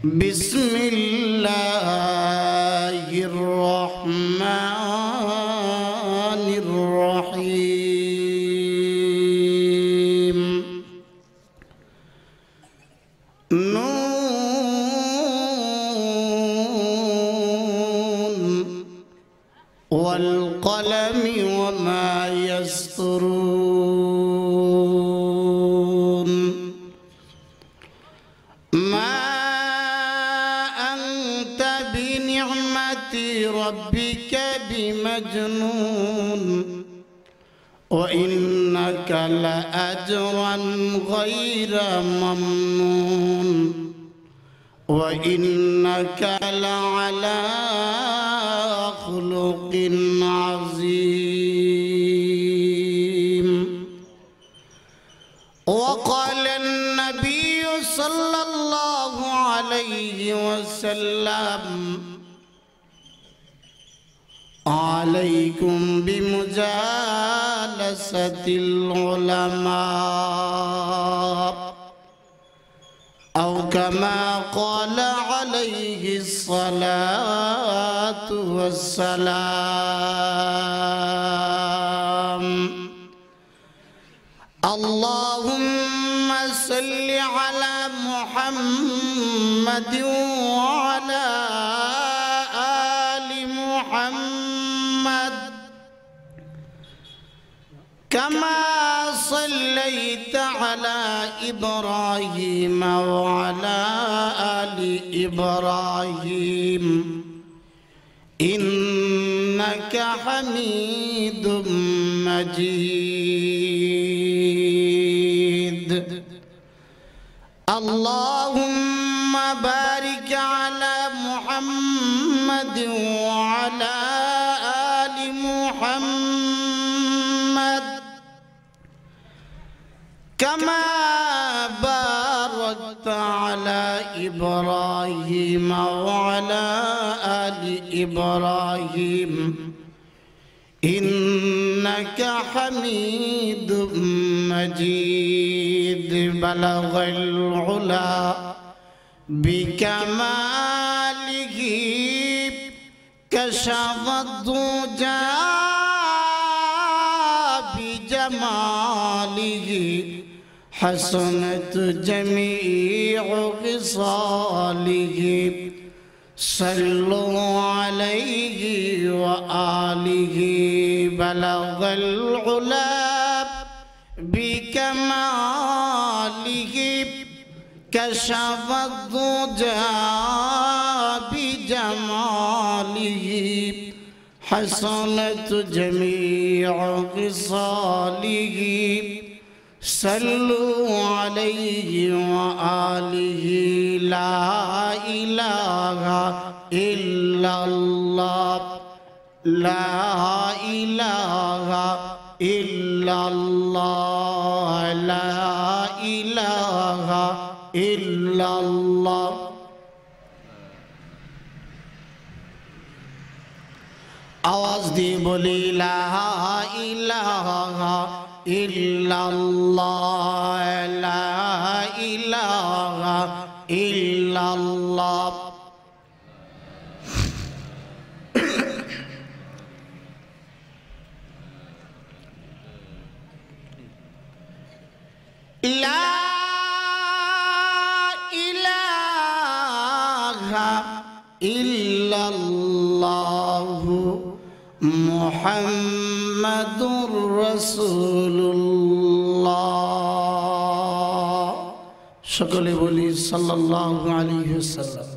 بسم الله الرحمن الرحيم نون والقلم وما يسطرون ما أنت بنعمة ربك بمجنون وإنك لأجرا غير ممنون وإنك لعلى خلق عظيم وقال النبي صلى الله عليه وسلم عليكم بمجالسة العلماء أو كما قال عليه الصلاة والسلام اللهم صل على محمد وعلى آل محمد كما صليت على إبراهيم وعلى آل إبراهيم إنك حميد مجيد اللهم بارك على محمد وعلى آل محمد كما باركت على إبراهيم وعلى آل إبراهيم إنك حميد مجيد بلغ العلا بكماله كشف الضجى بجماله حسنت جميع خصاله صلوا عليه وآله بلغ العلا بكماله كشف الضجى بجماله حسنت جميع خصاله صلوا عليه وآله لا إله إلا الله لا إله إلا الله لا إله إلا الله आवाज दी बोली ला इलाहा इल्लल्लाह ला इलाहा इल्लल्लाह ला इलाहा इल्लल्लाह मुहम्मदुर रसूलुल्लाह সকলে বলি সাল্লাল্লাহু আলাইহি ওয়াসাল্লাম।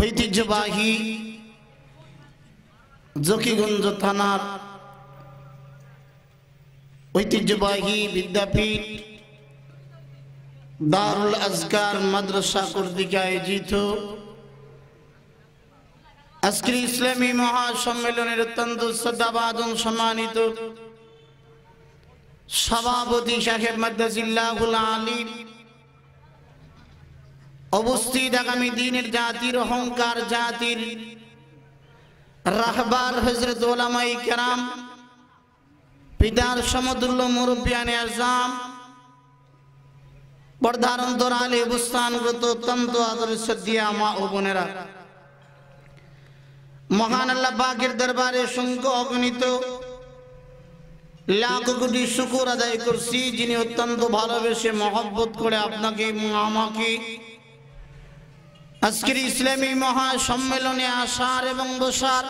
ঐতিহ্যবাহী জকিগঞ্জ থানার ঐতিহ্যবাহী বিদ্যাপীঠ দারুল আজকার মাদ্রাসা কর্তৃক আয়োজিত আজকের ইসলামী মহাসম্মেলনের অত্যন্ত শ্রদ্ধাভাজন সম্মানিত সভাপতি সাহেব মাদ্দাজিল্লাহুল আলিম, উপস্থিত আগামী দিনের জাতির অহংকার, জাতির রাহবার হযরত উলামায়ে কেরাম, পিতার সমতুল্য মুরব্বিয়ানে আযম, পর্দার অন্তরালে অবস্থানরত অত্যন্ত আদরের শ্রদ্ধেয় মা ও বোনেরা, মহান আল্লাহ পাকের দরবারে অসংখ্য অগণিত লাখ কোটি শুকর আদায় করছি, যিনি অত্যন্ত ভালোবেসে মহব্বত করে আপনাকে এবং আমাকে আজকের ইসলামী মহা সম্মেলনে আসার এবং বসার,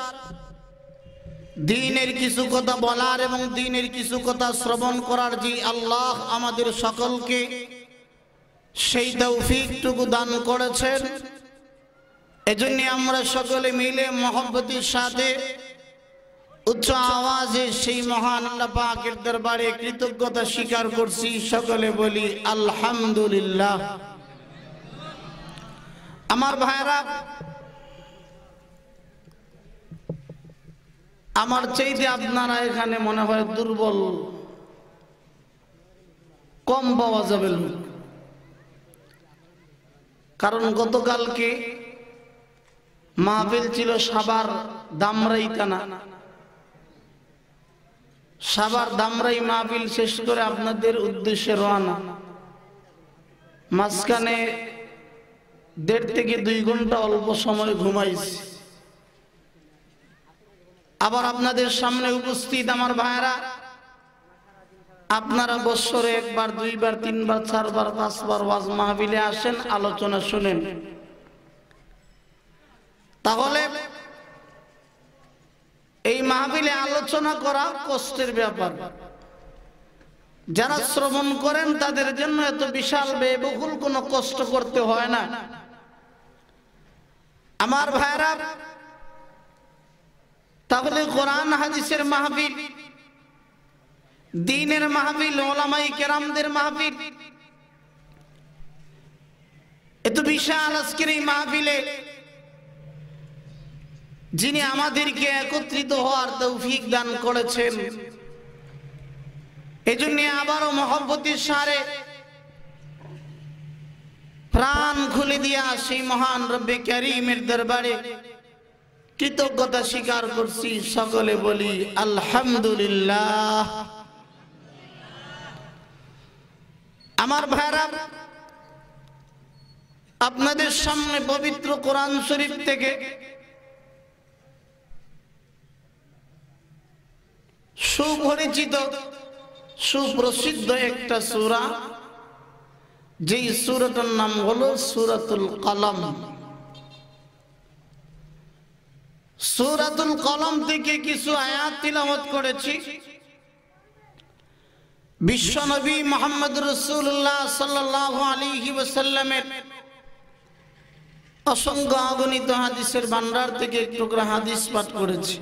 দ্বীনের কিছু কথা বলার এবং দ্বীনের কিছু কথা শ্রবণ করার যে আল্লাহ আমাদের সকলকে সেই তৌফিকটুকু দান করেছেন, এজন্য আমরা সকলে মিলে মহব্বতের সাথে উচ্চ আওয়াজে সেই মহান আল্লাহ পাকের দরবারে কৃতজ্ঞতা স্বীকার করছি। সকলে বলি আলহামদুলিল্লাহ। আমার ভাইরা, আমার চাইতে আপনারা এখানে মনে হয় দুর্বল, কম পাওয়া যাবে লোক, কারণ গতকালকে মাহফিল ছিল সাভার দামরাই থানা। সাভার দামরাই মাহফিল শেষ করে আপনাদের উদ্দেশ্যে রওনা। মাঝখানে 1.5 থেকে 2 ঘন্টা অল্প সময় ঘুমাইছি। আবার আপনাদের সামনে উপস্থিত আমার ভাইরা, আপনারা বছরে 1 বার 2 বার 3 বার 4 বার 5 বার ওয়াজ মাহফিলে আসেন, আলোচনা শুনেন। তাহলে এই মাহফিলে আলোচনা করা কষ্টের ব্যাপার। যারা শ্রবণ করেন তাদের জন্য এত বিশাল ব্যয়বহুল কোনো কষ্ট করতে হয় না। আমার ভাইরা, তাহলে কোরআন হাদিসের মাহফিল, দ্বীনের মাহফিল, উলামায়ে কেরামদের মাহফিল, এত বিশাল আজকের এই মাহফিলে যিনি আমাদেরকে একত্রিত হওয়ার তৌফিক দান করেছেন, এজন্য আবারও মহব্বতের সারে প্রাণ খুলে দিয়া সেই মহান রব্বে কারীমের দরবারে কৃতজ্ঞতা স্বীকার করছি। সকলে বলি আলহামদুলিল্লাহ। আমার ভাইরা, আপনাদের সামনে পবিত্র কোরআন শরীফ থেকে সুপরিচিত সুপ্রসিদ্ধ একটা সূরা, যেই সূরাটার নাম হলো সূরাতুল কলম। সূরাতুল কলম থেকে কিছু আয়াত তিলাওয়াত করেছি। বিশ্বনবী মুহাম্মদ রাসূলুল্লাহ সাল্লাল্লাহু আলাইহি ওয়াসাল্লামের অসংখ্য অগণিত হাদিসের ভান্ডার থেকে একটু করে হাদিস পাঠ করেছি।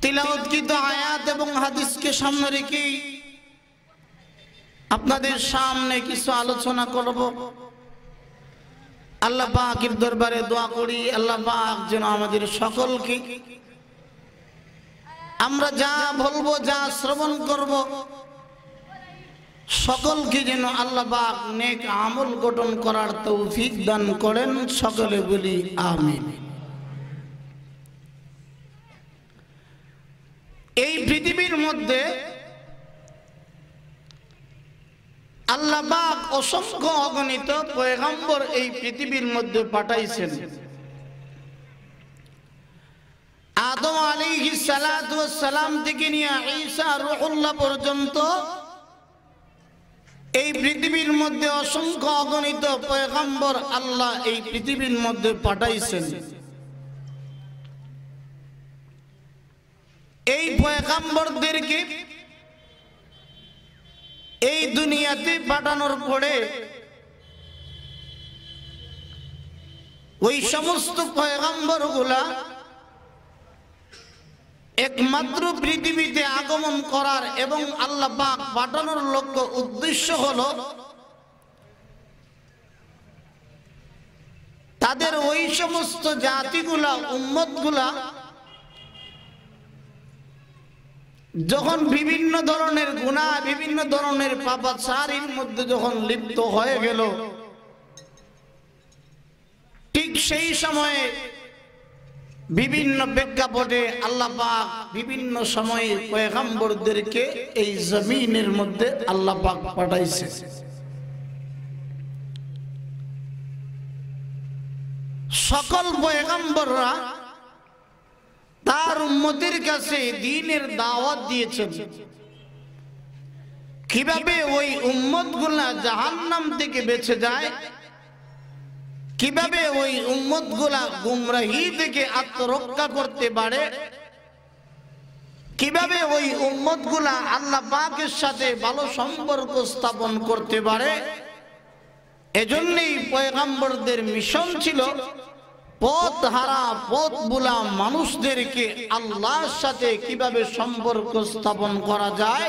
তিলাওয়াতকৃত আয়াত এবং হাদিসকে সামনে রেখে আপনাদের সামনে কিছু আলোচনা করব। আল্লাহ পাকের দরবারে দোয়া করি, আল্লাহ পাক যেন আমাদের সকলকে আমরা যা বলবো, যা শ্রবণ করব, সকলকে যেন আল্লাহ পাক নেক আমল গঠন করার তৌফিক দান করেন। সকলে বলি আমিন। এই পৃথিবীর মধ্যে আল্লাহ পাক অসংখ্য অগণিত পয়গম্বর এই পৃথিবীর মধ্যে পাঠাইছেন। আদম আলাইহিস সালাতু ওয়াস সালাম থেকে নিয়ে ঈসা রূহুল্লাহ পর্যন্ত এই পৃথিবীর মধ্যে অসংখ্য অগণিত পয়গম্বর আল্লাহ এই পৃথিবীর মধ্যে পাঠাইছেন। এই পয়গম্বরদেরকে এই দুনিয়াতে পাঠানোর পরে ওই সমস্ত পয়গম্বরগুলা একমাত্র পৃথিবীতে আগমন করার এবং আল্লাহ পাক পাঠানোর লক্ষ্য উদ্দেশ্য হলো তাদের ওই সমস্ত জাতিগুলা, উম্মতগুলা যখন বিভিন্ন ধরনের গুনাহ, বিভিন্ন ধরনের পাপাচারের মধ্যে যখন লিপ্ত হয়ে গেল, ঠিক সেই সময়ে বিভিন্ন প্রেক্ষাপটে আল্লাহ পাক বিভিন্ন সময়ে পয়গম্বরদেরকে এই জমিনের মধ্যে আল্লাহ পাক পাঠাইছে। সকল পয়গম্বররা তার উম্মতের কাছে দ্বীনের দাওয়াত দিয়েছেন, কিভাবে ওই উম্মতগুলা জাহান্নাম থেকে বেঁচে যায়, কিভাবে ওই উম্মতগুলা গুমরাহি থেকে আত্মরক্ষা করতে পারে, কিভাবে ওই উম্মতগুলা আল্লাহ পাকের সাথে ভালো সম্পর্ক স্থাপন করতে পারে। এজন্যই পয়গম্বরদের মিশন ছিল পথ হারা পথ ভোলা মানুষদেরকে আল্লাহর সাথে কিভাবে সম্পর্ক স্থাপন করা যায়।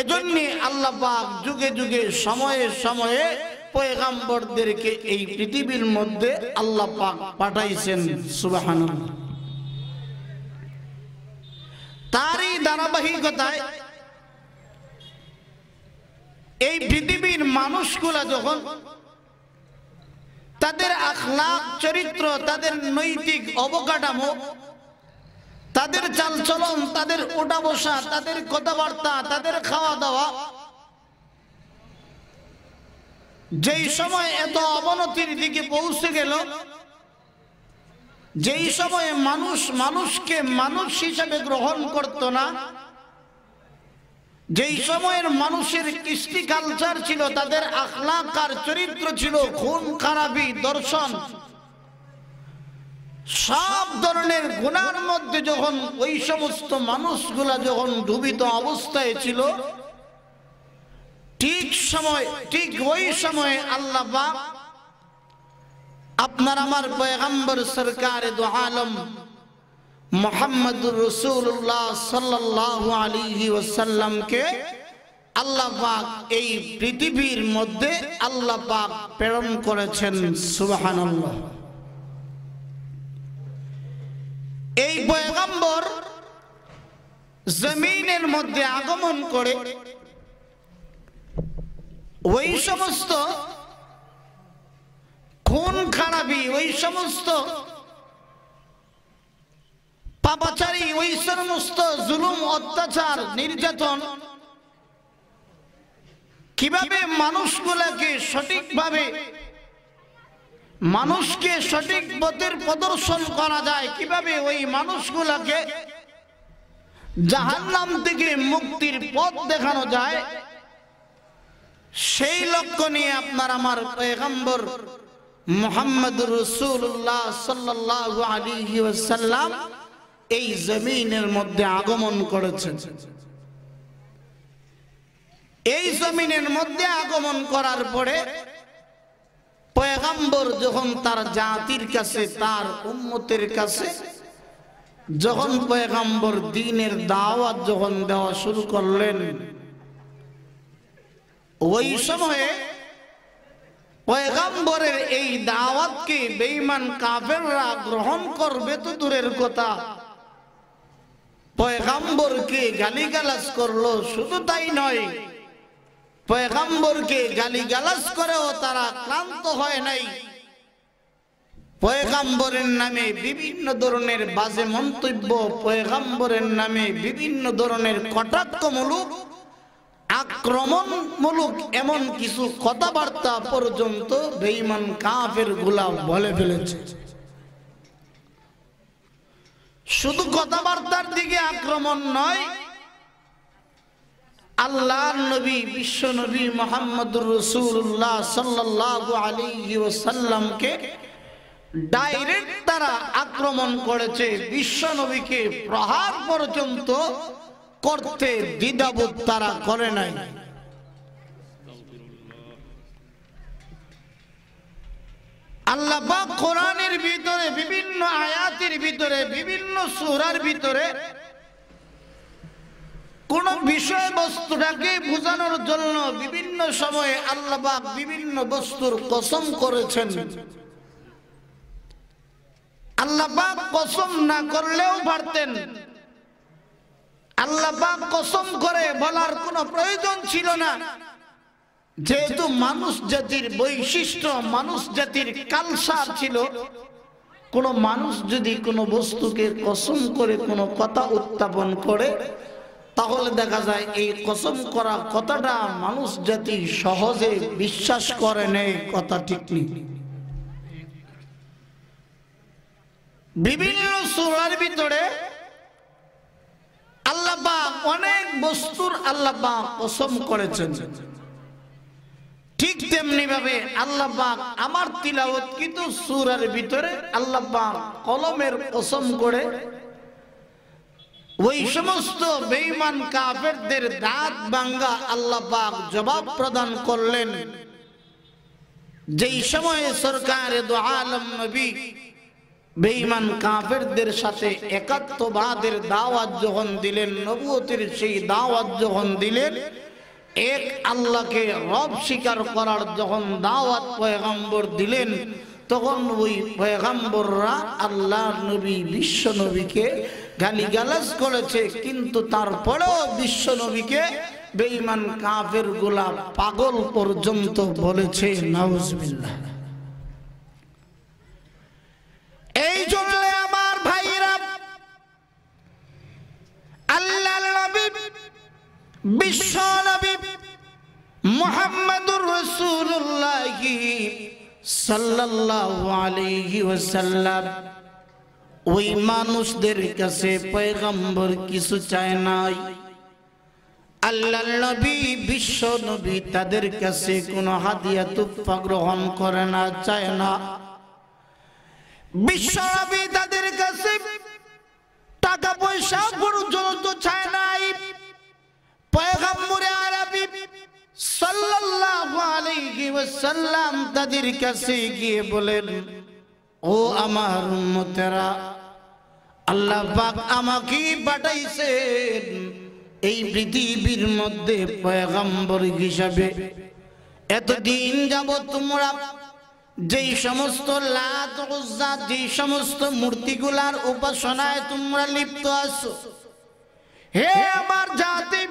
এজন্য আল্লাহ পাক যুগে যুগে সময়ে সময়ে পয়গম্বরদেরকে এই পৃথিবীর মধ্যে আল্লাহ পাক পাঠাইছেন। সুবহানাল্লাহ। তারই ধারাবাহিকতায় এই পৃথিবীর মানুষগুলা যখন তাদের আখলাক চরিত্র, তাদের নৈতিক অবকাঠামো, তাদের চালচলন, তাদের ওঠা বসা, তাদের কথাবার্তা, তাদের খাওয়া দাওয়া যেই সময় এত অবনতির দিকে পৌঁছে গেল, যেই সময়ে মানুষ মানুষকে মানুষ হিসেবে গ্রহণ করত না, যেই সময়ের মানুষের কৃষ্টি কালচার ছিল, তাদের আখলাক আর চরিত্র ছিল খুন খারাপি, দর্শন, সব ধরনের গুনার মধ্যে যখন ওই সমস্ত মানুষগুলা যখন ডুবিত অবস্থায় ছিল, ঠিক ওই সময়ে আল্লাহ পাক আপনার আমার পয়গম্বর সরকার দু আলম মুহাম্মদুর রাসূলুল্লাহ সাল্লাল্লাহু আলাইহি ওয়াসাল্লামকে আল্লাহ পাক এই পৃথিবীর মধ্যে আল্লাহ পাক প্রেরণ করেছেন। সুবহানাল্লাহ। এই পয়গম্বর জমিনের মধ্যে আগমন করে ওই সমস্ত খুন খারাপি, ওই সমস্ত পাপাচারী, ওই সমস্ত জুলুম, অত্যাচার, নির্যাতন, কিভাবে মানুষগুলাকে সঠিকভাবে মানুষকে সঠিক পথের প্রদর্শন করা যায়, কিভাবে ওই মানুষগুলাকে জাহান্নাম থেকে মুক্তির পথ দেখানো যায়, সেই লক্ষ্য নিয়ে আপনার আমার পয়গম্বর মুহাম্মদুর রাসূলুল্লাহ সাল্লাল্লাহু আলাইহি ওয়াসাল্লাম এই জমিনের মধ্যে আগমন করেছেন। এই জমিনের মধ্যে আগমন করার পরে পয়গম্বর যখন তার জাতির কাছে, তার উম্মতের কাছে যখন পয়গম্বর দ্বীনের দাওয়াত যখন দেওয়া শুরু করলেন, ওই সময়ে পয়গম্বরের এই দাওয়াতকে বেঈমান কাফেররা গ্রহণ করবে তো দূরের কথা, পয়গম্বরকে গালিগালাজ করলো। শুধু তাই নয়, পয়গম্বরকে গালিগালাজ করেও তারা ক্লান্ত হয় নাই। পয়গম্বরের নামে বিভিন্ন ধরনের বাজে মন্তব্য, পয়গম্বরের নামে বিভিন্ন ধরনের কটাক্ষমূলক, আক্রমণমূলক এমন কিছু কথাবার্তা পর্যন্ত বেঈমান কাফের গুলা বলে ফেলেছে। শুধু কথাবার্তার দিকে আক্রমণ নয়, আল্লাহর নবী, বিশ্ব নবী মুহাম্মদুর রাসূলুল্লাহ সাল্লাল্লাহু আলাইহি ওয়াসাল্লামকে ডাইরেক্ট তারা আক্রমণ করেছে। বিশ্ব নবীকে প্রহার পর্যন্ত করতে দ্বিধাবোধ তারা করে নাই। আল্লাহ পাক কোরআনের ভিতরে বিভিন্ন আয়াতের ভিতরে, বিভিন্ন সূরার ভিতরে কোন বিষয়বস্তুটাকে বোঝানোর জন্য বিভিন্ন সময়ে আল্লাহ পাক বিভিন্ন বস্তুর কসম করেছেন। আল্লাহ পাক কসম না করলেও পারতেন, আল্লাহ পাক কসম করে বলার কোনো প্রয়োজন ছিল না, যেহেতু মানুষ জাতির বৈশিষ্ট্য, মানুষ জাতির কালচার ছিল, কোনো মানুষ যদি কোনো বস্তুকে কসম করে কোনো কথা উত্থাপন করে তাহলে দেখা যায় এই কসম করা কথাটা মানুষ জাতি সহজে বিশ্বাস করে নেই, কথা ঠিক নেই। বিভিন্ন সূরার ভিতরে আল্লাহ পাক অনেক বস্তুর আল্লাহ পাক কসম করেছেন, ঠিক তেমনি ভাবে আল্লাহ পাক আমার তিলাওয়াত কিন্তু সূরার ভিতরে আল্লাহ পাক কলমের কসম করে ওই সমস্ত বেঈমান কাফেরদের দাঁত ভাঙা আল্লাহ পাক জবাব প্রদান করলেন। যেই সময়ে সরকারে দো আলম নবী বেঈমান কাফেরদের সাথে একাত্মবাদের দাওয়াত যখন দিলেন, নবুয়তের সেই দাওয়াত যখন দিলেন, এক আল্লাহকে রব স্বীকার করার যখন দাওয়াত পয়গম্বর দিলেন, তখন ওই পয়গম্বররা আল্লাহর নবী বিশ্ব নবীকে গালিগালাজ করেছে, কিন্তু তারপরেও বিশ্ব নবীকে বেঈমান কাফেরগুলা পাগল পর্যন্ত বলেছে। নাউজুবিল্লাহ। এই জন্য আমার ভাইরা, আল্লাহর নবী বিশ্ব নবী মুহাম্মদুর রাসূলুল্লাহ সাল্লাল্লাহু আলাইহি ওয়াসাল্লাম ওই মানুষদের কাছে পয়গম্বর কিছু চায় নাই। আল্লাহর নবী বিশ্ব নবী তাদের কাছে কোনো হাদিয়া তুফা গ্রহণ করে না, চায় না। বিশ্ব নবী তাদের কাছে টাকা পয়সা পর্যন্ত চায় নাই। পয়গম্বরে আরবী সাল্লাল্লাহু আলাইহি ওয়াসাল্লাম তাদের কাছে গিয়ে বলেন, ও আমার উম্মতেরা, আল্লাহ পাক আমাকে পাঠাইছেন এই পৃথিবীর মধ্যে পয়গম্বর হিসাবে। এতদিন যাবত তোমরা যেই সমস্ত লাত উজ্জা, যেই সমস্ত মূর্তিগুলার উপাসনায় তোমরা লিপ্ত আছো, হে আমার জাতি,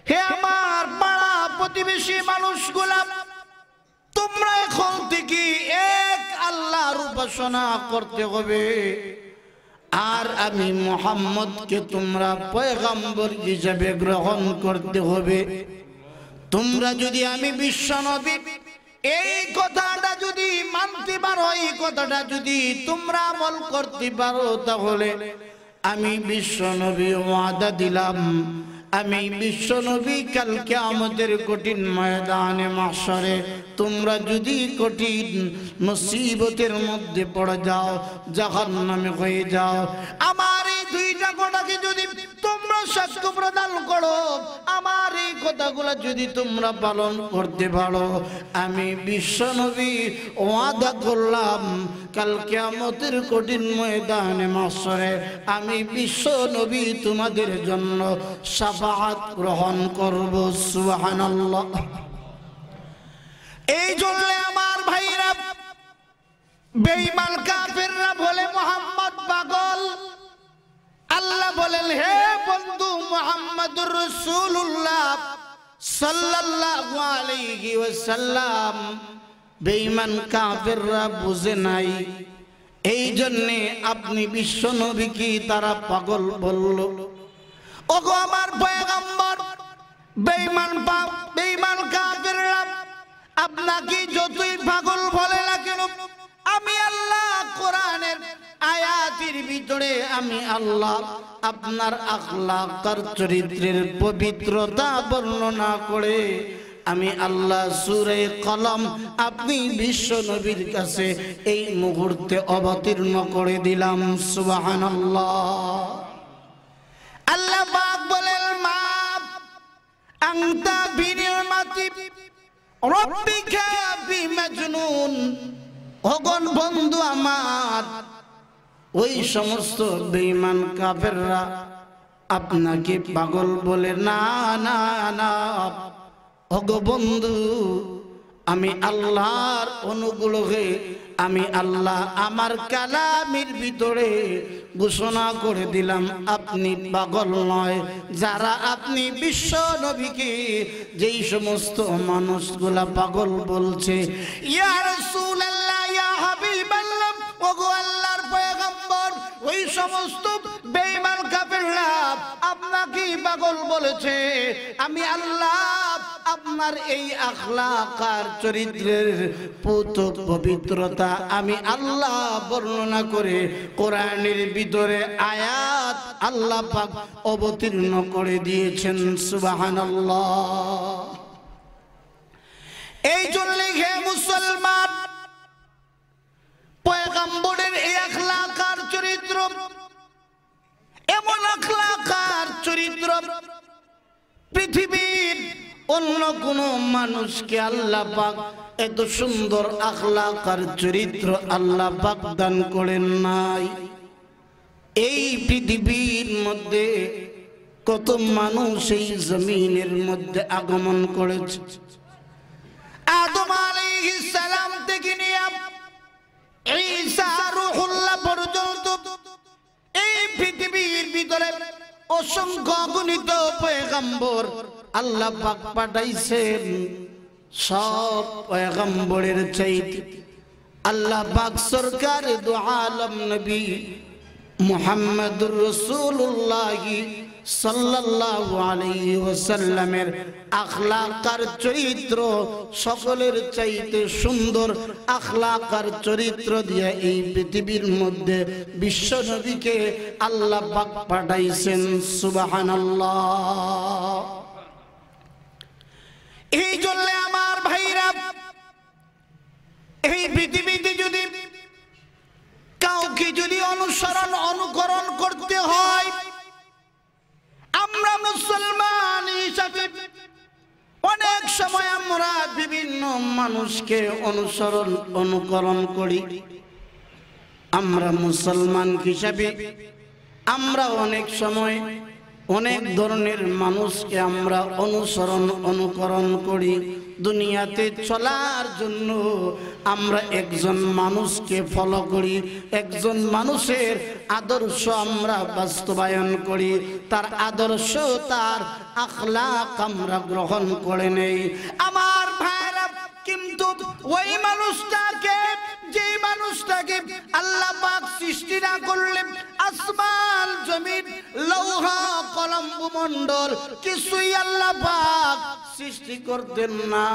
হে আমার পাড়া প্রতিবেশী মানুষগুলা, তোমরা এখন থেকে এক আল্লাহর উপাসনা করতে হবে। আর আমি মুহাম্মদকে তোমরা পয়গম্বর হিসেবে গ্রহণ করতে হবে। তোমরা যদি আমি বিশ্ব নবী এই কথাটা যদি মানতে পারো, এই কথাটা যদি তোমরা আমল করতে পারো, তাহলে আমি বিশ্ব নবী ওয়াদা দিলাম, আমি বিশ্ব নবী কালকে আমাদের কঠিন ময়দানে মাহশরে তোমরা যদি কঠিন মুসিবতের মধ্যে পড়ে যাও, জাহান্নামে হয়ে যাও, আমার এই দুইটা কথাকে যদি তোমরা সাক্ষ্য প্রদান করো, আমার এই কথাগুলো যদি তোমরা পালন করতে পারো, আমি বিশ্ব নবী ওয়াদা করলাম কাল কিয়ামতের কঠিন ময়দানে মাহশরে আমি বিশ্ব নবী তোমাদের জন্য শাফাআত গ্রহণ করব। সুবহানাল্লাহ। এই জন্য আমার ভাইরা, বেঈমান কাফেররা বলে মুহাম্মদ পাগল। আল্লাহ বলেন, হে বন্ধু মুহাম্মদুর রাসূলুল্লাহ সাল্লাল্লাহু আলাইহি ওয়াসাল্লাম, বেঈমান কাফেররা বুঝে নাই, এই জন্য আপনি বিশ্ব নবীকে তারা পাগল বলল। ওগো আমার পয়গম্বর, বেঈমান কাফেররা আপনাকে যতই পাগল বলে না কেন, আমি আল্লাহ কোরআনের আয়াতের ভিতরে আমি আল্লাহ আপনার আখলাক আর চরিত্রের পবিত্রতা বর্ণনা করে আমি আল্লাহ সূরা কলম আপনি বিশ্ব নবীর কাছে এই মুহূর্তে অবতীর্ণ করে দিলাম। সুবহানাল্লাহ। আল্লাহ পাক বলেন, মা আনতা বিনিমাতি রাব্বিকা বিমাজনুন। ওগণ বন্ধু আমার, ওই সমস্ত বেঈমান কাফেররা আপনাকে পাগল বলে, না না না, ওগো বন্ধু, আমি আল্লাহর অনুগ্রহে আমি আল্লাহ আমার কালামের ভিতরে ঘোষণা করে দিলাম আপনি পাগল নয়। যারা আপনি বিশ্ব নবীকে যেই সমস্ত মানুষগুলা পাগল বলছে, ইয়া রাসূলুল্লাহ, ইয়া হাবিবাল্লাহ, ওগো সমস্ত বেঈমান কাফেররা আপনাকে পাগল বলেছে, আমি আল্লাহ আপনার এই আখলাক আর চরিত্রের পুত পবিত্রতা আমি আল্লাহ বর্ণনা করে কোরআনের ভিতরে আয়াত আল্লাহ পাক অবতীর্ণ করে দিয়েছেন। সুবহানাল্লাহ। এই জন্য হে মুসলমান, পয়গম্বরের এই আখলাক আর চরিত্র, এমন আখলাক আর চরিত্র পৃথিবীর অন্য কোন মানুষকে আল্লাহ পাক এত সুন্দর আখলাক আর চরিত্র আল্লাহ পাক দান করেন নাই। এই পৃথিবীর মধ্যে কত মানুষ এই জমিনের মধ্যে আগমন করেছে। আদম আলাইহিস সালাম থেকে নিয়ে ঈসা রূহুল্লাহ পর্যন্ত এই পৃথিবীর ভিতরে অসংখ্য অগণিত পয়গম্বর আল্লাহ পাক পাঠাইছেন। সব পয়গম্বরের চাইতে আল্লাহ পাক সরকার দু আলম নবী মুহাম্মদুর রাসূলুল্লাহ সাল্লাল্লাহু আলাইহি ওয়াসাল্লামের আখলাক আর চরিত্র সকলের চাইতে সুন্দর আখলাক আর চরিত্র দিয়ে এই পৃথিবীর মধ্যে বিশ্ব নবীকে আল্লাহ পাক পাঠাইছেন। সুবহানাল্লাহ। এই জন্য আমার ভাইরা, এই পৃথিবীতে যদি কাউকে যদি অনুসরণ অনুকরণ করতে হয়, আমরা মুসলমান হিসাবে অনেক সময় আমরা বিভিন্ন মানুষকে অনুসরণ অনুকরণ করি। আমরা মুসলমান হিসাবে আমরা অনেক সময় অনেক ধরনের মানুষকে আমরা অনুসরণ অনুকরণ করি। দুনিয়াতে চলার জন্য আমরা একজন মানুষকে ফলো করি, একজন মানুষের আদর্শ আমরা বাস্তবায়ন করি, তার আদর্শ তার আখলাক আমরা গ্রহণ করে নেই। আমার ভাইরা, কিন্তু ওই মানুষটাকে, যে মানুষটাকে আল্লাহ পাক সৃষ্টি না করলে আসমান জমিন লৌহা কলম ভূমণ্ডল কিছুই আল্লাহ পাক সৃষ্টি করতেন না,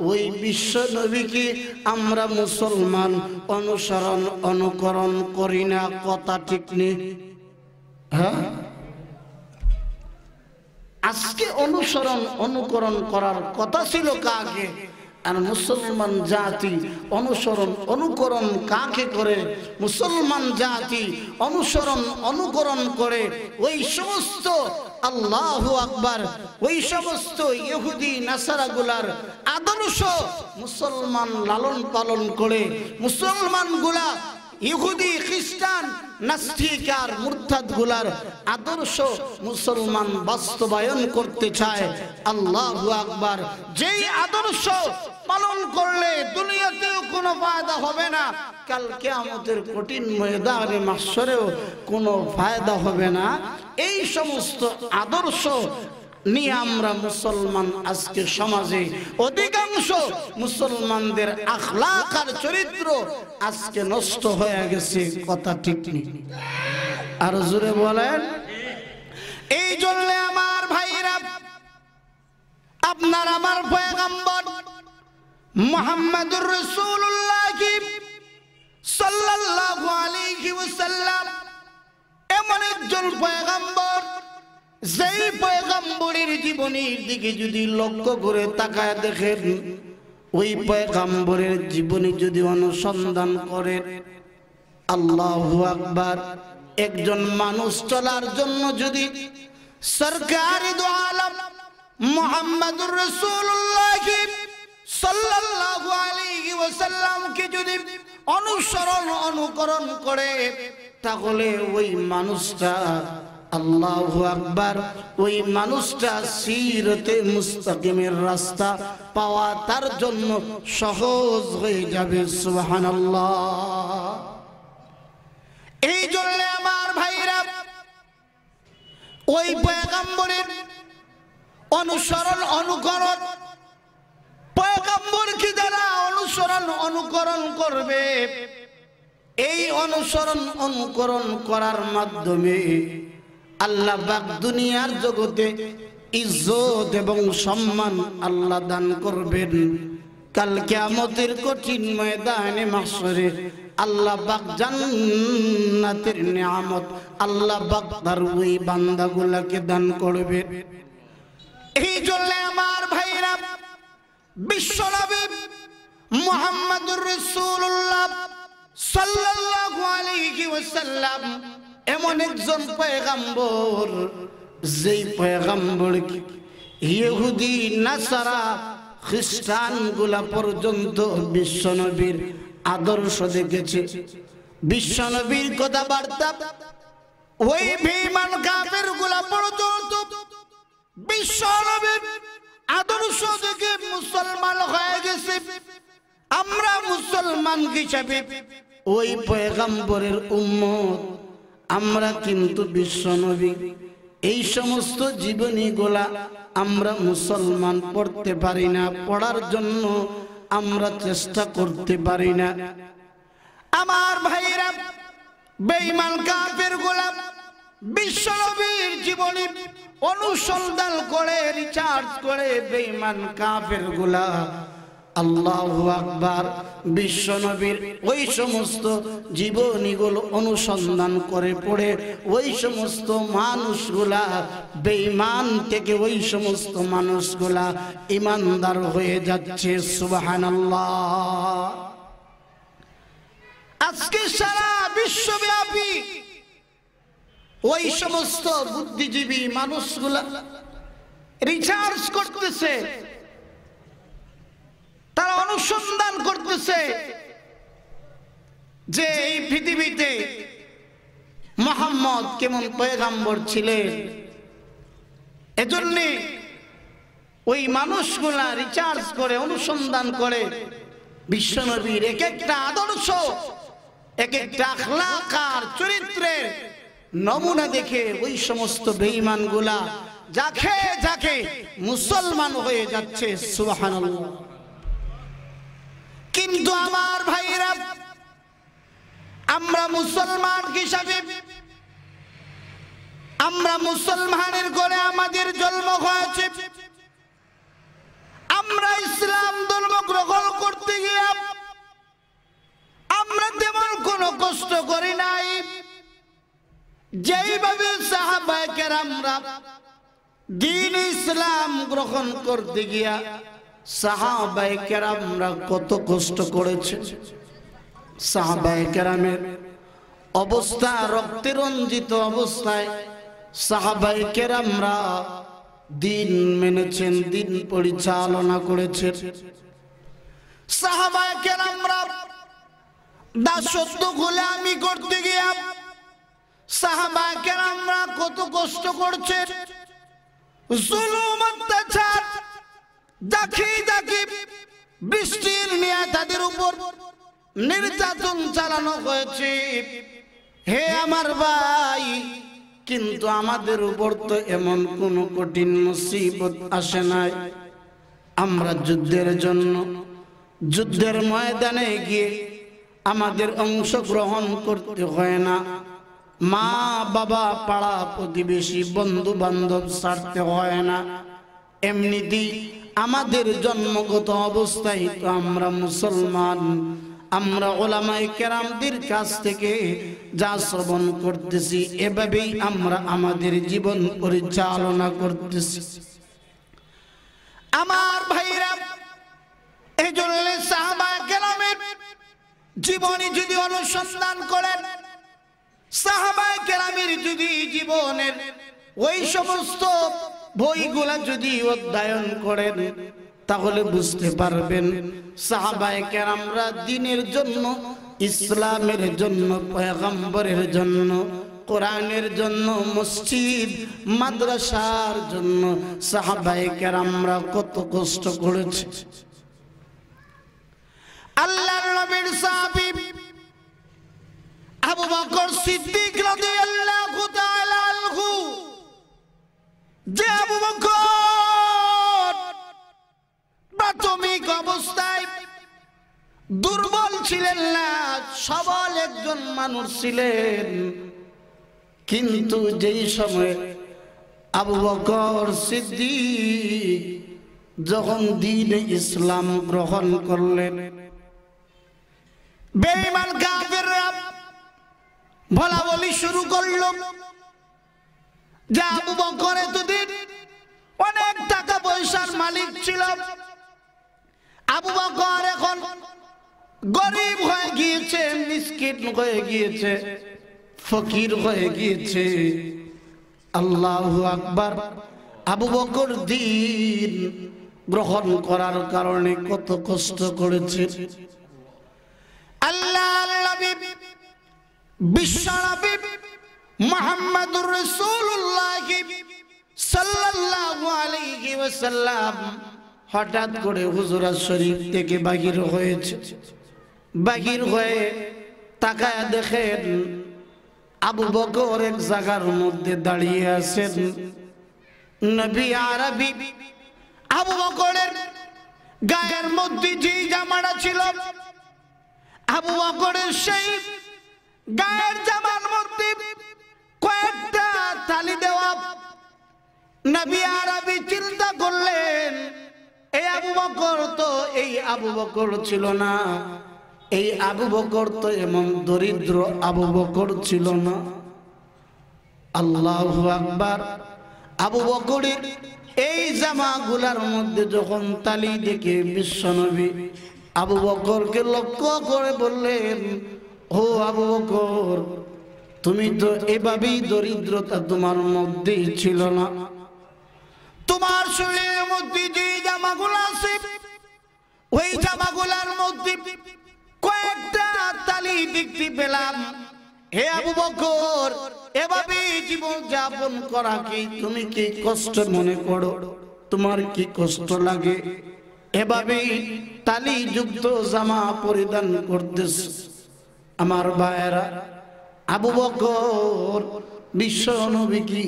ওই বিশ্ব নবীকে আমরা মুসলমান অনুসরণ অনুকরণ করি না। কথা ঠিক নেই? হ্যাঁ, আজকে অনুসরণ অনুকরণ করার কথা ছিল কাকে? আর মুসলমান জাতি অনুসরণ অনুকরণ কাকে করে? মুসলমান জাতি অনুসরণ অনুকরণ করে ওই সমস্ত আল্লাহু আকবার, ওই সমস্ত ইহুদি নাসারাগুলার আদর্শ মুসলমান লালন পালন করে। মুসলমানগুলা ইহুদি খ্রিস্টান নাস্তিক আর মুরতাদ গুলার আদর্শ মুসলমান বাস্তবায়ন করতে চায়। আল্লাহু আকবার। যেই আদর্শ পালন করলে দুনিয়াতেও কোনো ফায়দা হবে না, কাল কিয়ামতের কঠিন ময়দানে মাহশরেও কোনো ফায়দা হবে না, এই সমস্ত আদর্শ নিয়ে আমরা মুসলমান আজকে সমাজে অধিকাংশ মুসলমানদের আখলাক আর চরিত্র আজকে নষ্ট হয়ে গেছে। কথা ঠিক নেই? আর জোরে বলেন। এই জন্য আমার ভাইরা, আপনার আমার পয়গম্বর মুহাম্মদুর রাসূলুল্লাহ সাল্লাল্লাহু আলাইহি ওয়াসাল্লাম এমন একজন পয়গম্বর, যেই পয়গম্বরের জীবনের দিকে যদি লক্ষ্য করে তাকায় দেখেন, ওই পয়গম্বরের জীবনী যদি অনুসন্ধান করেন, আল্লাহু আকবার, একজন মানুষ চলার জন্য যদি সরকারি দু আলম মুহাম্মদুর রাসূলুল্লাহ সাল্লাল্লাহু আলাইহি ওয়াসাল্লামকে যদি অনুসরণ অনুকরণ করে, তাহলে ওই মানুষটা, আল্লাহু আকবার, ওই মানুষটা সিরাতে মুস্তাকিমের রাস্তা পাওয়া তার জন্য সহজ হয়ে যাবে। সুবহানাল্লাহ। এই জন্য আমার ভাইরা, ওই পয়গম্বরের অনুসরণ অনুকরণ, পয়গম্বরকে যারা অনুসরণ অনুকরণ করবে, এই অনুসরণ অনুকরণ করার মাধ্যমে আল্লাহ পাক দুনিয়ার জগতে ইজ্জত এবং সম্মান আল্লাহ দান করবেন। কাল কিয়ামতের কঠিন ময়দানে মাহশরে আল্লাহ পাক জান্নাতের নিয়ামত আল্লাহ পাক তার ওই বান্দাগুলোকে দান করবে। এই জন্য আমার ভাইরা বিশ্বনবী মুহাম্মদুর রাসূলুল্লাহ সাল্লাল্লাহু আলাইহি ওয়াসাল্লাম এমন একজন পয়গম্বর, যেই পয়গম্বর ইহুদি নাসারা খ্রিস্টান গুলা পর্যন্ত বিশ্বনবীর আদর্শ দেখেছে। বিশ্বনবীর কথাবার্তা ওই বেঈমান কাফের গুলা পর্যন্ত বিশ্বনবীর আদর্শ দেখে মুসলমান হয়ে গেছে। আমরা মুসলমান হিসেবে ওই পয়গম্বরের উম্মত, আমরা কিন্তু বিশ্বনবী এই সমস্ত জীবনীগুলা আমরা মুসলমান পড়তে পারি না, পড়ার জন্য আমরা চেষ্টা করতে পারি না। আমার ভাইরা বেঈমান কাফেরগুলা বিশ্বনবীর জীবনী অনুসন্ধান করে রিসার্চ করে বেঈমান কাফেরগুলা আল্লাহু আকবার বিশ্বনবীর ওই সমস্ত জীবনীগুলো অনুসন্ধান করে পড়ে ওই সমস্ত মানুষগুলা বেঈমান থেকে ওই সমস্ত মানুষগুলা ঈমানদার হয়ে যাচ্ছে। সুবহানাল্লাহ। আজকে সারা বিশ্বব্যাপী ওই সমস্ত বুদ্ধিজীবী মানুষগুলা রিসার্চ করতেছে, তারা অনুসন্ধান করতেছে যে এই পৃথিবীতে মুহাম্মদ কেমন পয়গম্বর ছিলেন। এজন্য ওই মানুষগুলা রিসার্চ করে অনুসন্ধান করে বিশ্বনবীর এক একটা আদর্শ, এক একটা আখলাক আর চরিত্রের নমুনা দেখে ওই সমস্ত বেঈমানগুলা যাকে যাকে মুসলমান হয়ে যাচ্ছে। সুবহানাল্লাহ। কিন্তু আমার ভাইরা, আমরা মুসলমান হিসাবে, আমরা মুসলমানের ঘরে আমাদের জন্ম হয়েছে, আমরা ইসলাম ধর্ম গ্রহণ করতে গিয়ে আমরা তেমন কোনো কষ্ট করি নাই। যেইভাবে সাহাবায়ে কেরামরা দ্বীন ইসলাম গ্রহণ করতে গিয়া সাহাবায়ে কেরামরা কত কষ্ট করেছে। সাহাবায়ে কেরামের অবস্থা রক্তে রঞ্জিত অবস্থায় সাহাবায়ে কেরামরা দিন মেনেছেন, দিন পরিচালনা করেছেন। সাহাবায়ে কেরামরা দাসত্ব গোলামি করতে গিয়া সাহাবায়ে কেরামরা কত কষ্ট করছেন। জুলুম অত্যাচার দেখি দেখি বৃষ্টির নিয়ে তাদের উপর নির্যাতন চালানো হয়েছে। হে আমার ভাই, কিন্তু আমাদের উপর তো এমন কোন কঠিন মুসিবত আসে নাই। আমরা যুদ্ধের জন্য যুদ্ধের ময়দানে গিয়ে আমাদের অংশগ্রহণ করতে হয় না। মা বাবা পাড়া প্রতিবেশী বন্ধু বান্ধব ছাড়তে হয় না। এমনিতেই আমাদের জন্মগত অবস্থায় তো আমরা মুসলমান। আমরা উলামায়ে কেরামদের কাছ থেকে যা শ্রবণ করতেছি এভাবেই আমরা আমাদের জীবন পরিচালনা করতেছি। আমার ভাইরা, এই জন্য সাহাবায়ে কেরামের জীবনী যদি অনুসন্ধান করেন, সাহাবায়ে কেরামের যদি জীবনের ওই সমস্ত বইগুলা যদি অধ্যয়ন করেন, তাহলে বুঝতে পারবেন সাহাবায়ে কেরামরা দ্বীনের জন্য, ইসলামের জন্য, পয়গম্বরের জন্য, কোরআনের জন্য, মসজিদ মাদ্রাসার জন্য সাহাবায়ে কেরামরা কত কষ্ট করেছে। আল্লাহর নবীর সাহাবী আবু বকর সিদ্দিক রাদিয়াল্লাহু তাআলা আনহু, যে আবু বকর প্রাথমিক অবস্থায় দুর্বল ছিলেন না, সবল একজন মানুষ ছিলেন। কিন্তু যেই সময় আবু বকর সিদ্দিক যখন দ্বীন ইসলাম গ্রহণ করলেন, বেঈমান কাফেররা বলা বলি শুরু করলো যে আবু বকর এতদিন অনেক টাকা পয়সার মালিক ছিল, আবু বকর এখন গরিব হয়ে গিয়েছে, মিসকিন হয়ে গিয়েছে, ফকির হয়ে গিয়েছে। আল্লাহু আকবার। আবু বকর দ্বীন গ্রহণ করার কারণে কত কষ্ট করেছে। আল্লাহর নবী বিশ্ব নবী মুহাম্মদুর রাসূলুল্লাহ সাল্লাল্লাহু আলাইহি ওয়াসাল্লাম হঠাৎ করে হুজুরাত শরীফ থেকে বাহির হয়েছে। বাহির হয়ে তাকায় দেখেন আবু বকর এক জায়গার মধ্যে দাঁড়িয়ে আছেন। নবী আরবি আবু বকরের গায়ের মধ্যে যে জামাটা ছিল, আবু বকরের সেই গায়ের জামার মধ্যে কয়েকটা তালি দেওয়া। নবী আরবি চিন্তা করলেন এই আবু বকর তো এই আবু বকর ছিল না, এই আবু বকর তো এমন দরিদ্র আবু বকর ছিল না। আল্লাহু আকবার। আবু বকরের এই জামাগুলার মধ্যে যখন তালি দেখে বিশ্বনবী আবু বকরকে লক্ষ্য করে বললেন, ও আবু বকর, তুমি তো এভাবেই দরিদ্রতা তোমার মধ্যেই ছিল না। তোমার শরীরের মধ্যে যে জামাগুলো আছে ওই জামাগুলার মধ্যে কয়েকটা তালি দেখতে পেলাম। হে আবু বকর, এভাবে জীবন যাপন করা কি তুমি কি কষ্ট মনে করো? তোমার কি কষ্ট লাগে? এভাবে তালি যুক্ত জামা পরিধান করতেছ। আমার ভাইয়েরা, আবু বকর বিশ্ব নবী কি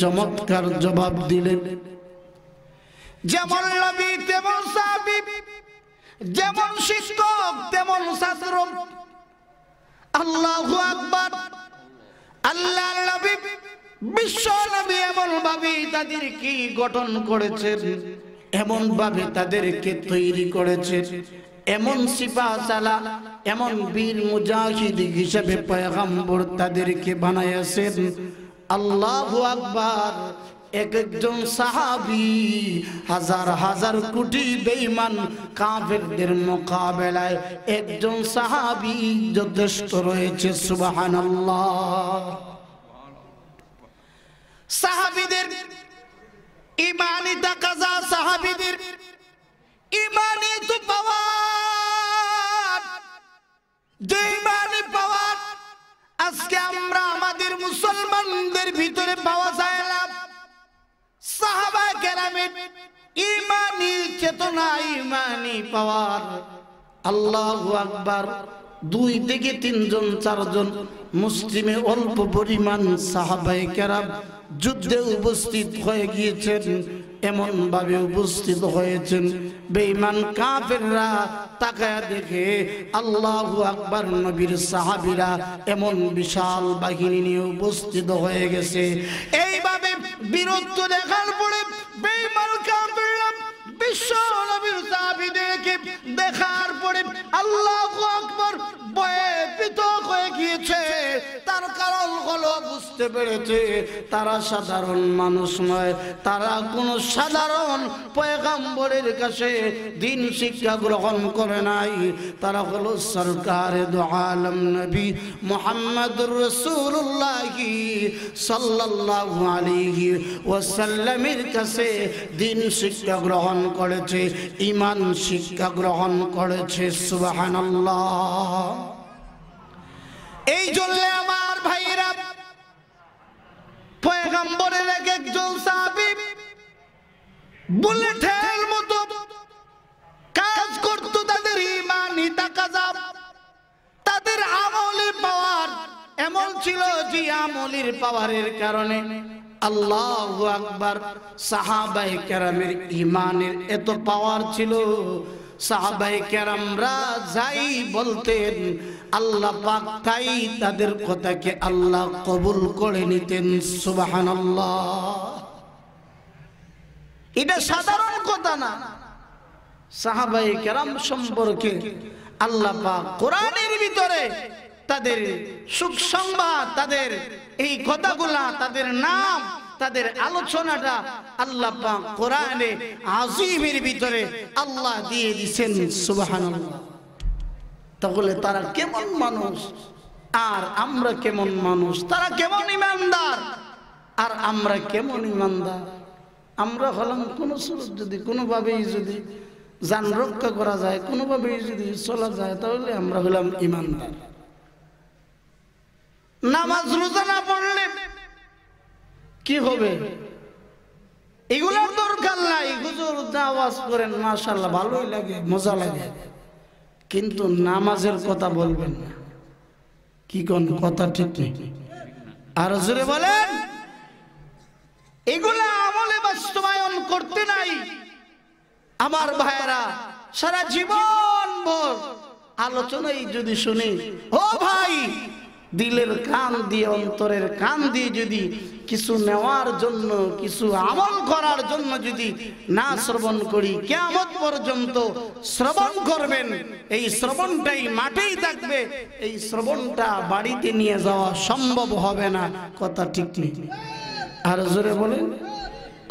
চমৎকার জবাব দিলেন। যেমন নবী তেমন সাহাবী, যেমন শিক্ষক তেমন ছাত্র। আল্লাহু আকবার। আল্লাহর নবী বিশ্ব নবী এমন ভাবে তাদেরকে গঠন করেছেন, এমন ভাবে তাদেরকে তৈরি করেছেন, এমন সিপাহসালা, এমন বীর মুজাহিদ হিসেবে পয়গম্বর তাদেরকে বানাইছেন। আল্লাহু আকবার। এক একজন সাহাবী হাজার হাজার কোটি বেঈমান কাফেরদের মোকাবেলায় একজন সাহাবী যথেষ্ট রয়েছে। সুবহানাল্লাহ। সাহাবীদের ঈমানি তাকাজা, সাহাবীদের ঈমানি তো পাওয়ার, যে ঈমানি পাওয়ার আজকে আমরা আমাদের মুসলমানদের ভিতরে পাওয়া যায় না। সাহাবা কেরামের ঈমানি চেতনা, ঈমানি পাওয়ার। আল্লাহু আকবার। 2 থেকে 3 জন 4 জন মুসলিমে অল্প পরিমাণ সাহাবায়ে কেরাম যুদ্ধে উপস্থিত হয়ে গিয়েছেন, এমন ভাবে উপস্থিত হয়েছেন বেঈমান কাফেররা তাকায়া দেখে আল্লাহু আকবার, নবীর সাহাবীরা এমন বিশাল বাহিনী নিয়ে উপস্থিত হয়ে গেছে। এইভাবে বীরত্ব দেখার পরে বেঈমান কাফেররা বিশ্ব নবীর সাহাবীদেরকে দেখার পরে আল্লাহু আকবার ভয়ে পৃথক হয়ে গিয়েছে। তার কারণ হলো বুঝতে পেরেছে তারা সাধারণ মানুষ নয়, তারা কোন সাধারণ পয়গম্বরের কাছে দ্বীন শিক্ষা গ্রহণ করে নাই। তারা হলো সরকারে দু আলম নবী মুহাম্মদুর রাসূলুল্লাহ সাল্লাল্লাহু আলাইহি ওয়াসাল্লামের কাছে দ্বীন শিক্ষা গ্রহণ করেছে, ঈমান শিক্ষা গ্রহণ করেছে। সুবহানাল্লাহ। এই জন্য আমার ভাইরা, পয়গম্বরের এক একজন সাহাবী বুলেটের মতো কাজ করত। তাদের ঈমানি তাকাজা, তাদের আমলি পাওয়ার এমন ছিল যে আমলির পাওয়ারের কারণে আল্লাহু আকবার, সাহাবায়ে কেরামের ঈমানের এত পাওয়ার ছিল, সাহাবায়ে কেরামরা যাই বলতেন আল্লাহ পাক তাই তাদের কথাকে আল্লাহ কবুল করে নিতেন। সুবহানাল্লাহ। এটা সাধারণ কথা না। সাহাবায়ে কেরাম সম্পর্কে আল্লাহ পাক কোরআনের ভিতরে তাদের সুখ সংবাদ, তাদের এই কথাগুলা, তাদের নাম, তাদের আলোচনাটা আল্লাহ পাক কোরআনে আযীমের ভিতরে আল্লাহ দিয়ে দিয়েছেন। সুবহানাল্লাহ। তাহলে তারা কেমন মানুষ আর আমরা কেমন মানুষ, তারা কেমন ঈমানদার আর আমরা কেমন ঈমানদার। আমরা হলাম কোন সুরত যদি কোনোভাবেই যদি জান রক্ষা করা যায়, কোনোভাবেই যদি চলা যায়, তাহলে আমরা হলাম ঈমানদার। নামাজ রোজা না পড়লে কি হবে? এগুলোর দরকার নাই। হুজুর আওয়াজ করেন মাশাআল্লাহ, ভালোই লাগে, মজা লাগে, কিন্তু নামাজের কথা বলবেন না। কি কোন কথা ঠিক নেই? আর জোরে বলেন। এগুলা আমলে বাস্তবায়ন করতে নাই আমার ভাইয়েরা, সারা জীবন ভর আলোচনাই যদি শুনি, ও ভাই দিলের কান দিয়ে, অন্তরের কান দিয়ে যদি কিছু নেওয়ার জন্য, কিছু আমল করার জন্য যদি না শ্রবণ করি, কিয়ামত পর্যন্ত শ্রবণ করবেন, এই শ্রবণটাই মাঠেই থাকবে, এই শ্রবণটা বাড়িতে নিয়ে যাওয়া সম্ভব হবে না। কথা ঠিক নেই? আর জোরে বলেন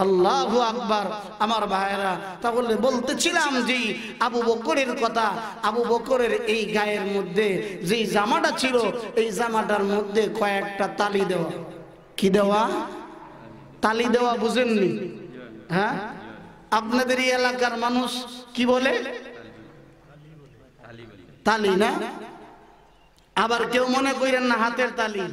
আল্লাহু আকবার। আমার ভাইরা, তাহলে বলতেছিলাম যে আবু বকরের কথা। আবু বকরের এই গায়ের মধ্যে যে জামাটা ছিল, এই জামাটার মধ্যে কয়েকটা তালি দেওয়া। কি দেওয়া? তালি দেওয়া। বুঝেননি? হ্যাঁ, আপনাদের এই এলাকার মানুষ কি বলে? তালি না? আবার কেউ মনে করেন না হাতের তালি।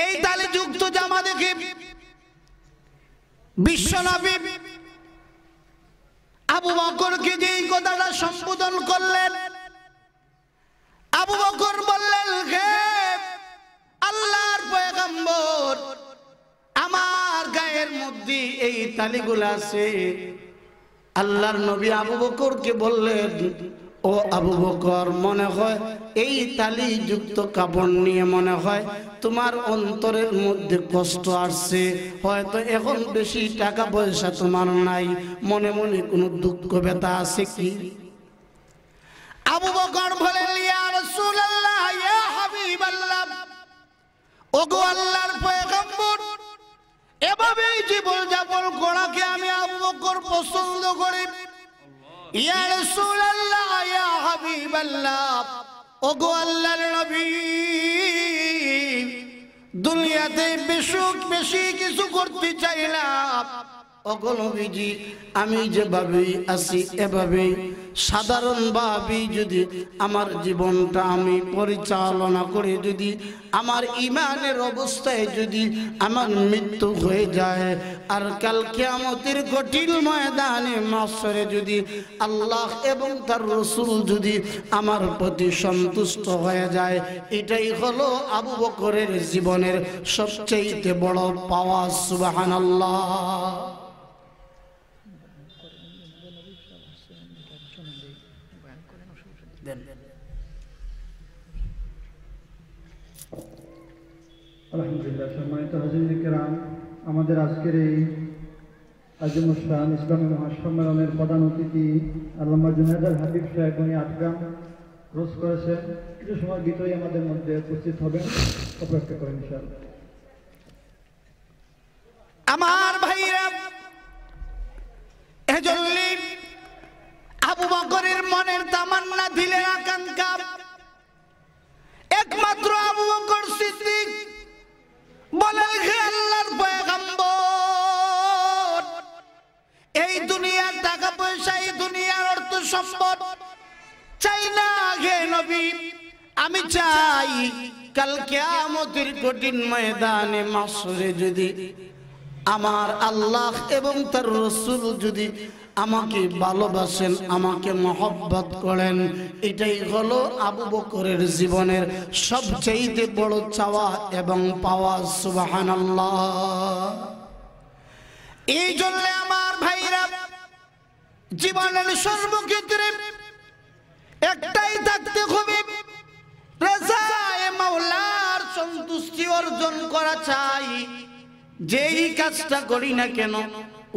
এই তালে যুক্ত জামা দেখে বিশ্বনবী আবু বকরকে যে এই কথাটা সম্বোধন করলেন, আবু বকর বললেন, হে আল্লাহর পয়গম্বর, আমার গায়ের মধ্যে এই তালিগুলো আছে। আল্লাহর নবী আবু বকরকে বললেন, ও আবু বকর, মনে হয় এই তালি যুক্ত কাপড় নিয়ে মনে হয় তোমার অন্তরের মধ্যে কষ্ট আসছে, হয়তো এখন বেশি টাকা পয়সা তোমার নাই, মনে মনে কোনো দুঃখ ব্যথা আছে কি? আবু বকর বলেন, ইয়া রাসূলুল্লাহ, ইয়া হাবিবাল্লাহ, ওগো আল্লাহর পয়গম্বর, এভাবেই জীবন যাপন করাকে আমি আবু বকর পছন্দ করি। ইয়া রাসূলুল্লাহ, ইয়া হাবিবাল্লাহ, ওগো আল্লাহর নবী, দুনিয়াতে বেশি কিছু করতে চাই না। ওগো নবীজি, আমি যেভাবেই আছি এভাবেই সাধারণভাবেই যদি আমার জীবনটা আমি পরিচালনা করে, যদি আমার ঈমানের অবস্থায় যদি আমার মৃত্যু হয়ে যায়, আর কাল কিয়ামতের কঠিন ময়দানে মাহশরে যদি আল্লাহ এবং তার রাসূল যদি আমার প্রতি সন্তুষ্ট হয়ে যায়, এটাই হলো আবু বকরের জীবনের সবচেয়ে বড় পাওয়া। সুবহানাল্লাহ। আলহামদুলিল্লাহ। সম্মানিত হাজিরিন কেরাম, আমাদের আজকের এই আজিমুস শান ইসলামী মহাসম্মেলনের প্রধান অতিথি আল্লামা জুনায়েদ আল হাবিব সাহেব, উনি 8 গ্রাম ক্রস করেছেন। কিছু সময় ভিতরেই আমাদের মধ্যে উপস্থিত হবেন, অপেক্ষা করেন ইনশাআল্লাহ। আমার ভাইরা, এজন্য আবু বকরের মনের তামান্না, দিলের আকাঙ্ক্ষা একমাত্র আবু বকর সিদ্দিক বলেন, হে আল্লাহর পয়গম্বর, এই দুনিয়ার টাকা পয়সা, এই দুনিয়ার অর্থ সম্পদ চাই না হে নবী, আমি চাই কাল কিয়ামতের কঠিন ময়দানে মাহশরে যদি আমার আল্লাহ এবং তার রাসূল যদি আমাকে ভালোবাসেন, আমাকে মহব্বত করেন, এটাই হলো আবু বকরের জীবনের সবচেয়ে বড় চাওয়া এবং পাওয়া। সুবহানাল্লাহ। এই জন্য আমার ভাইরা, জীবনের সর্বক্ষেত্রে একটাই থাকতে হবে, রেজায়ে মাওলার সন্তুষ্টি অর্জন করা চাই। যেই কাজটা করি না কেন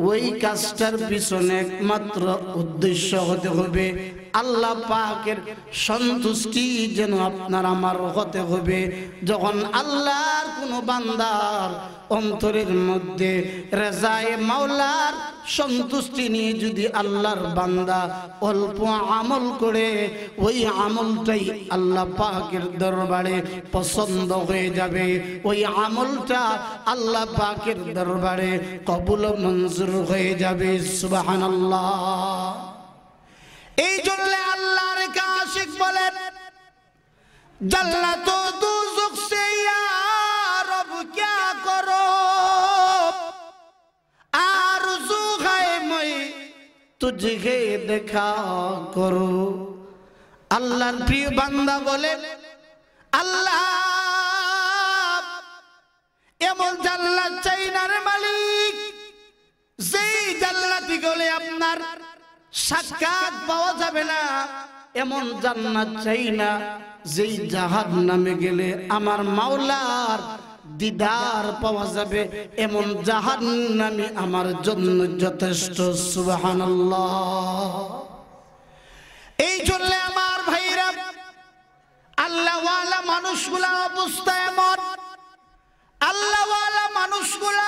ওই কাজটার পিছনে একমাত্র উদ্দেশ্য হতে হবে আল্লাহ পাকের সন্তুষ্টি যেন আপনার আমার হতে হবে। যখন আল্লাহর কোনো বান্দার অন্তরের মধ্যে রেজায়ে মাওলার সন্তুষ্টি নিয়ে যদি আল্লাহর বান্দা অল্প আমল করে, ওই আমলটাই আল্লাহ পাকের দরবারে পছন্দ হয়ে যাবে, ওই আমলটা আল্লাহ পাকের দরবারে কবুল মঞ্জুর হয়ে যাবে। সুবহানাল্লাহ। এই জন্য আল্লাহর আশিক বলেন, জান্নাত ও দুজখ সে ইয়া রব क्या करो, आरज़ू है मैं तुझे देखा करो। আল্লাহর প্রিয় বান্দা বলে, আল্লাহ এমন জান্নাত চাই না রে মালিক, যেই জান্নাতে গেলে আপনার সাক্ষাৎ পাওয়া যাবে না। এমন জান্নাত চাই না যেই জাহান্নামে গেলে আমার মাওলার দিদার পাওয়া যাবে। এমন জাহান্নামী আমার জন্য যথেষ্ট। সুবহানাল্লাহ। এই জন্য আমার ভাইরা, আল্লাহওয়ালা মানুষগুলা অবস্থা এমন, আল্লাহওয়ালা মানুষগুলা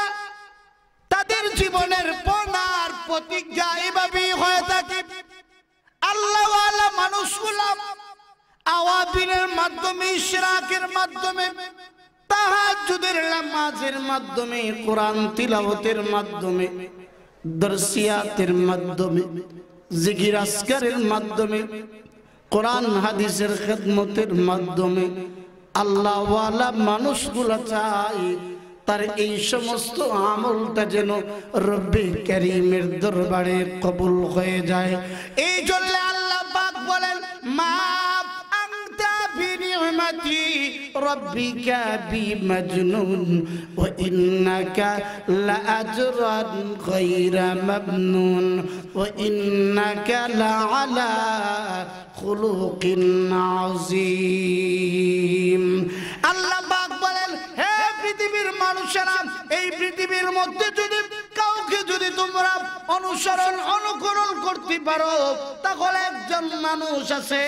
তাদের জীবনের পণার প্রতিজ্ঞা এভাবেই হয়ে থাকে। আল্লাহওয়ালা মানুষগুলা আওয়াবিনের মাধ্যমে, ইশরাকের মাধ্যমে, তাহাজ্জুদের নামাজের মাধ্যমে, কোরআন তিলাওয়াতের মাধ্যমে, দরসিয়াতের মাধ্যমে, জিকির আজকারের মাধ্যমে, কোরআন হাদিসের খেদমতের মাধ্যমে আল্লাহওয়ালা মানুষগুলা চায় তার এই সমস্ত আমলটা যেন রব্বে কারীমের দরবারে কবুল হয়ে যায়। এই জন্য আল্লাহ পাক বলেন, মা আনতা বিনি'মাতি রাব্বিকা বিমাজনুন ওয়া ইন্নাকা লাআজরান গায়রা মামনুন ওয়া ইন্নাকা লাআলা খুলুকিন আযীম। আল্লাহ পাক বলেন, হে পৃথিবীর মানুষেরা, এই পৃথিবীর মধ্যে যদি কাউকে যদি তোমরা অনুসরণ অনুকরণ করতে পারো, তাহলে একজন মানুষ আছে,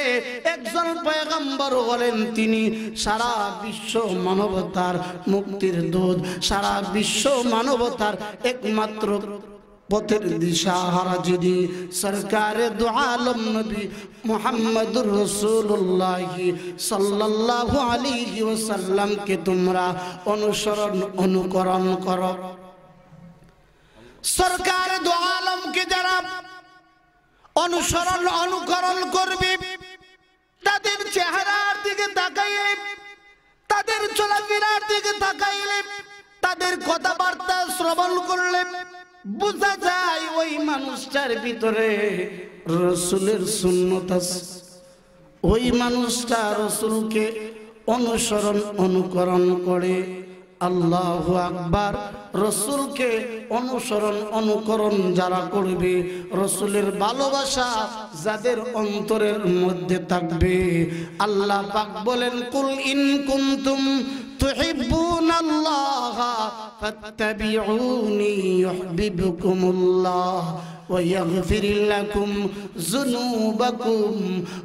একজন পয়গম্বর হলেন, তিনি সারা বিশ্ব মানবতার মুক্তির দূত, সারা বিশ্ব মানবতার একমাত্র পথের দিশাহারা যিনি সরকারে দু আলম নবী মুহাম্মদুর রাসূলুল্লাহ সাল্লাল্লাহু আলাইহি ওয়াসাল্লামকে তোমরা অনুসরণ অনুকরণ করো। সরকারে দু আলমকে যারা অনুসরণ অনুকরণ করবে, তাদের চেহারার দিকে তাকাইলে, তাদের চলাফেরার দিকে তাকাইলে, তাদের কথাবার্তা শ্রবণ করলে বুঝা যায় ওই মানুষটার ভিতরে রাসূলের সুন্নাত আছে। ওই মানুষটা রাসূলকে অনুসরণ অনুকরণ করে। আল্লাহু আকবার। রাসূলকে অনুসরণ অনুকরণ যারা করবে, রাসূলের ভালোবাসা যাদের অন্তরের মধ্যে থাকবে, আল্লাহ পাক বলেন, কুল ইন কুনতুম তুহিব্বুনাল্লাহ ফাত্তাবিউনি ইউহিব্বুকুমুল্লাহ ওয়া ইয়াগফির লাকুম যুনুবাকুম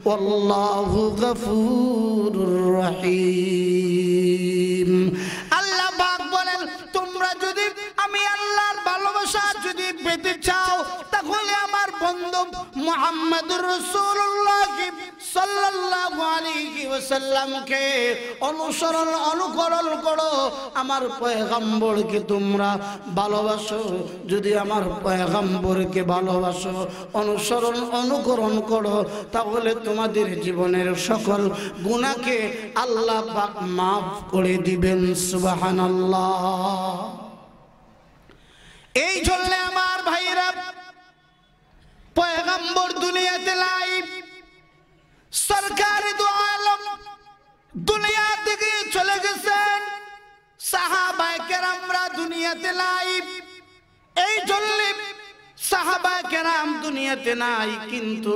ওয়াল্লাহু গফুরুর রহিম। আল্লাহ পাক বলেন, তোমরা যদি আমি আল্লাহর ভালোবাসা যদি পেতে চাও, তাহলে আমার বন্ধু মুহাম্মদুর রাসূলুল্লাহ সাল্লাল্লাহু আলাইহি ওয়াসাল্লামকে অনুসরণ অনুকরণ করো। আমার পয়গম্বরকে তোমরা ভালোবাসো। যদি আমার পয়গম্বরকে ভালোবাসো, অনুসরণ অনুকরণ করো, তাহলে তোমাদের জীবনের সকল গুনাহকে আল্লাহ পাক মাফ করে দিবেন। সুবহানাল্লাহ। এই জন্য আমার ভাইরা পয়গম্বর দুনিয়াতে লাই, সরকার দু আলম দুনিয়া থেকে চলে গেছেন, সাহাবায়ে কেরামরা দুনিয়াতে লাই। এই জন্য সাহাবায়ে কেরাম দুনিয়াতে নাই, কিন্তু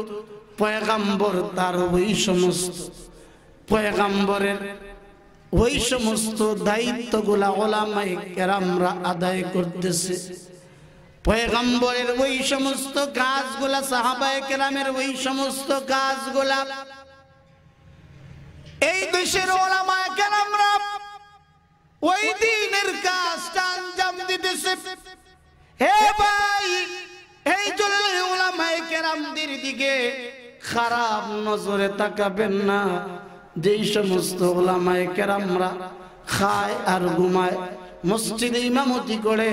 পয়গম্বর তার ওই সমস্ত পয়গম্বরের ওই সমস্ত দায়িত্বগুলা উলামায়ে কেরামরা আদায় করতেছে। পয়গম্বরের ওই সমস্ত কাজগুলা, সাহাবায়ে কেরামের ওই সমস্ত কাজগুলা এই দেশের উলামায়ে কেরামরা ওই দিনের কাজটা আঞ্জাম দিতেছে। হে ভাই, এই জন্য উলামায়ে কেরামদের দিকে খারাপ নজরে তাকাবেন না। যেই সমস্ত উলামায়ে কেরামরা খায় আর ঘুমায়, মসজিদে ইমামতি করে,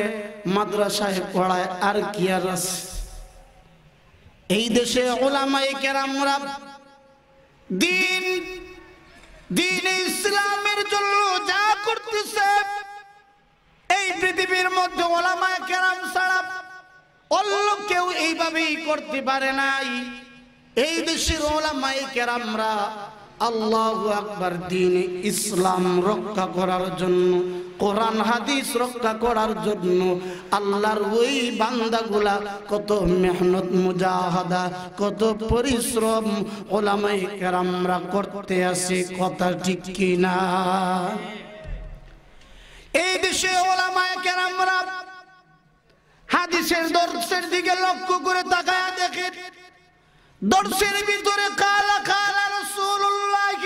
মাদ্রাসায় পড়ায়, আর কি আর আছে? এই দেশে উলামায়ে কেরামরা দিন ইসলামের জন্য যা করতেছে, এই পৃথিবীর মধ্যে উলামায়ে কেরাম ছাড়া অন্য কেউ এইভাবেই করতে পারে নাই। এই দেশের উলামায়ে কেরামরা আল্লাহু আকবার, দ্বীন ইসলাম রক্ষা করার জন্য, কোরআন হাদিস রক্ষা করার জন্য আল্লাহর ওই বান্দাগুলা কত মেহনত মুজাহাদা, কত পরিশ্রম উলামায়ে কেরামরা করতে আসে। কথা ঠিক কি না? এই দেশে উলামায়ে কেরামরা হাদিসের দর্শের দিকে লক্ষ্য করে তাকায়া দেখেন, দর্শের ভিতরে কালা কালা রাসূলুল্লাহ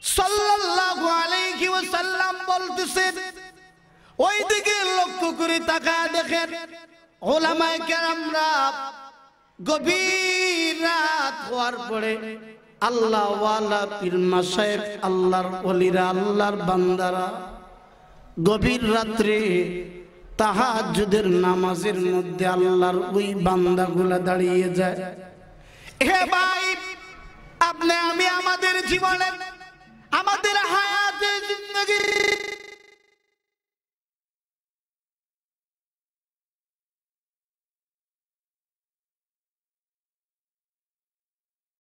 সাল্লাল্লাহু আলাইহি ওয়াসাল্লাম বলতেছেন, ওই দিকে লক্ষ্য করে তাকায়া দেখেন উলামায়ে কেরামরা গভীর রাত হওয়ার পরে আল্লাহ ওয়ালা পীর মাশায়েখ, আল্লাহর ওলিরা, আল্লাহর বান্দারা গভীর রাত্রে তাহাজ্জুদের নামাজের মধ্যে আল্লাহর ওই বান্দাগুলা দাঁড়িয়ে যায়। হে ভাই, আপনি আমি আমাদের জীবনে, আমাদের হায়াতে জিন্দেগি